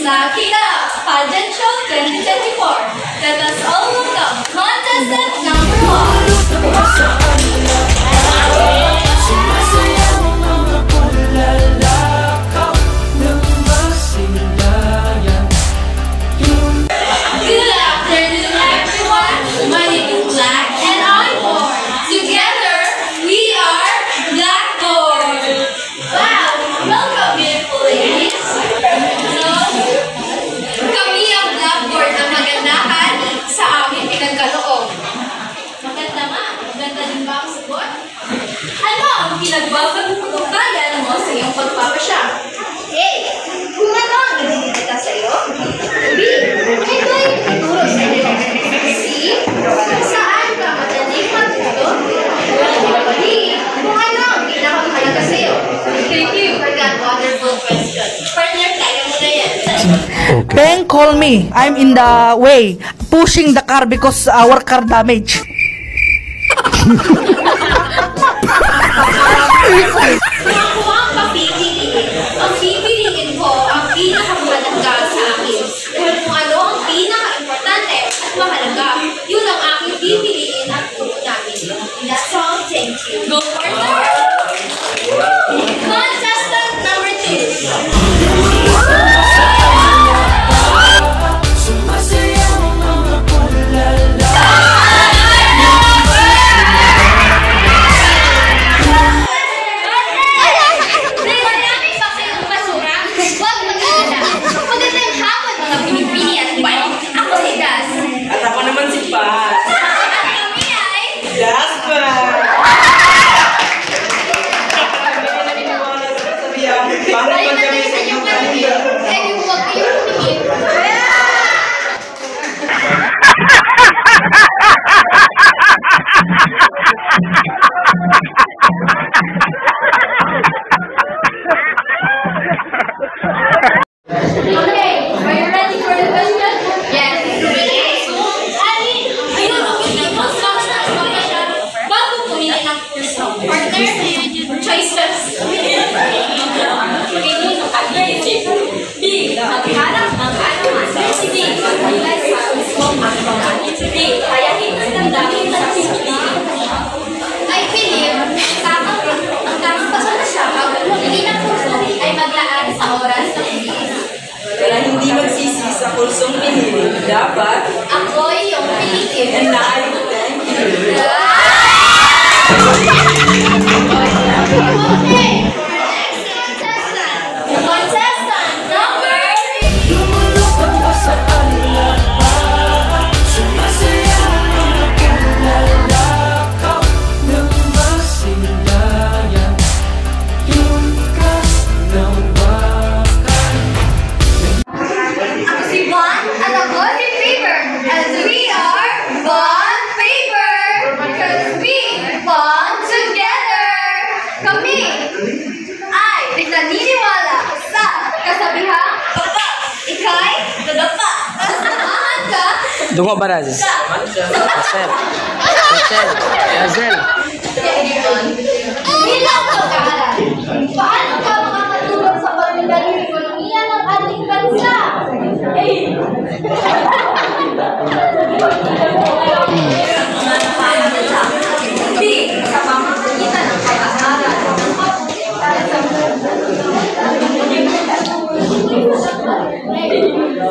Makita Pageant Show 2024. Let us all welcome contestant number 1. Pinagbabayan mo sa iyong pagpapasya. A. Kung ano ang ibibigay sa iyo. B. Ito ay ituturo sa iyo. C. Saan ka madaling matuto. D. Kung ano ang pinakamahalaga sa iyo. Thank you for that wonderful question. Partner, kaya mo na yan. Then call me. I'm in the way, pushing the car because our car damage. Kung ang papipiliin, ang pipiliin ko ang pinakamahalaga sa akin. Dahil kung ano ang pinaka-importante at mahalaga, yun ang aking pipiliin at tutunamin. That's all. Thank you. Go further! Contestant number 2. Hindi magsisi sa kursong pinili. Dapat ako yung piliin. Okay. Contestant number 3. Naniniwala sa kasabihang ikay dadapa. Sasamahan ka Dungo ba rin? Hazel. bilang pag-aaral. Paano ka makakatulong sa pagdadali ekonomiya ng ating bansa? B. Sa pamamagitan ng pag-aaral ng mabuti para sa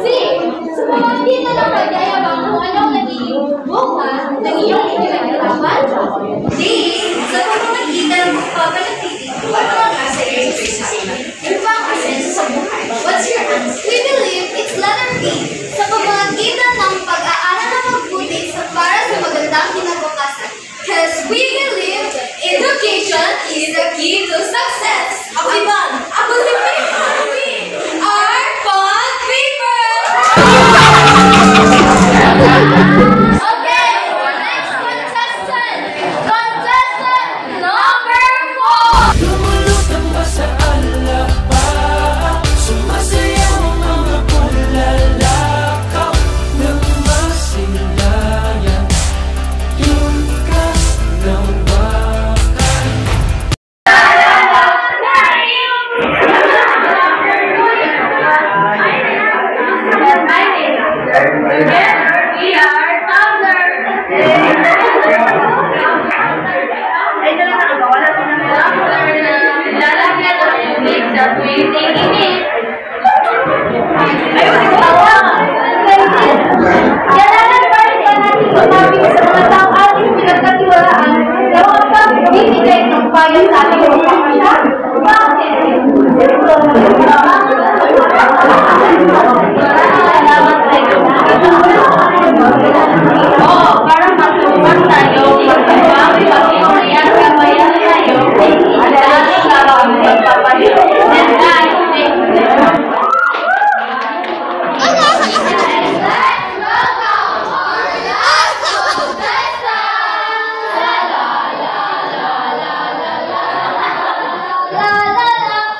C. Sa pamamagitan ng pagyayabang kung anong nagiging bunga ng iyong ipinaghirapan. D. Sa pamamagitan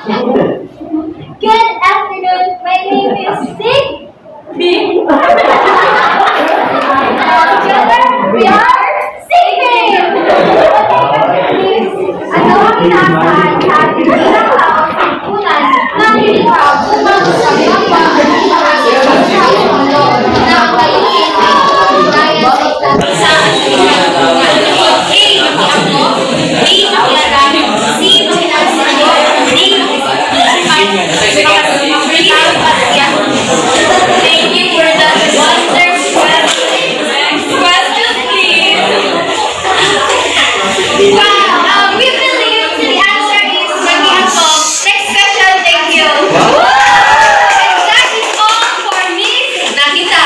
Good afternoon. My name is Sig. Together, we are singing. Ano ang inaasahan sa ating pinakakunan ng ikaw upang sa mga na kainin gaya sa Thank you for that wonderful question. Question, please. Wow, we believe the answer is Maniaco. Next question, thank you. And that is all for Miss Nakita.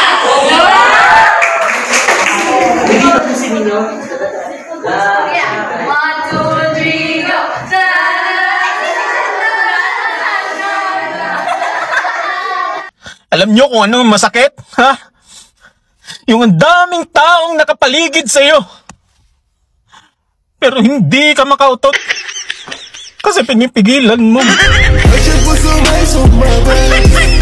Yeah. 1, 2, 3, go. Alam nyo kung ano ang masakit? Ha? Yung ang daming taong nakapaligid sa'yo. Pero hindi ka makautot. Kasi pinipigilan mo. I just put some ice on my back.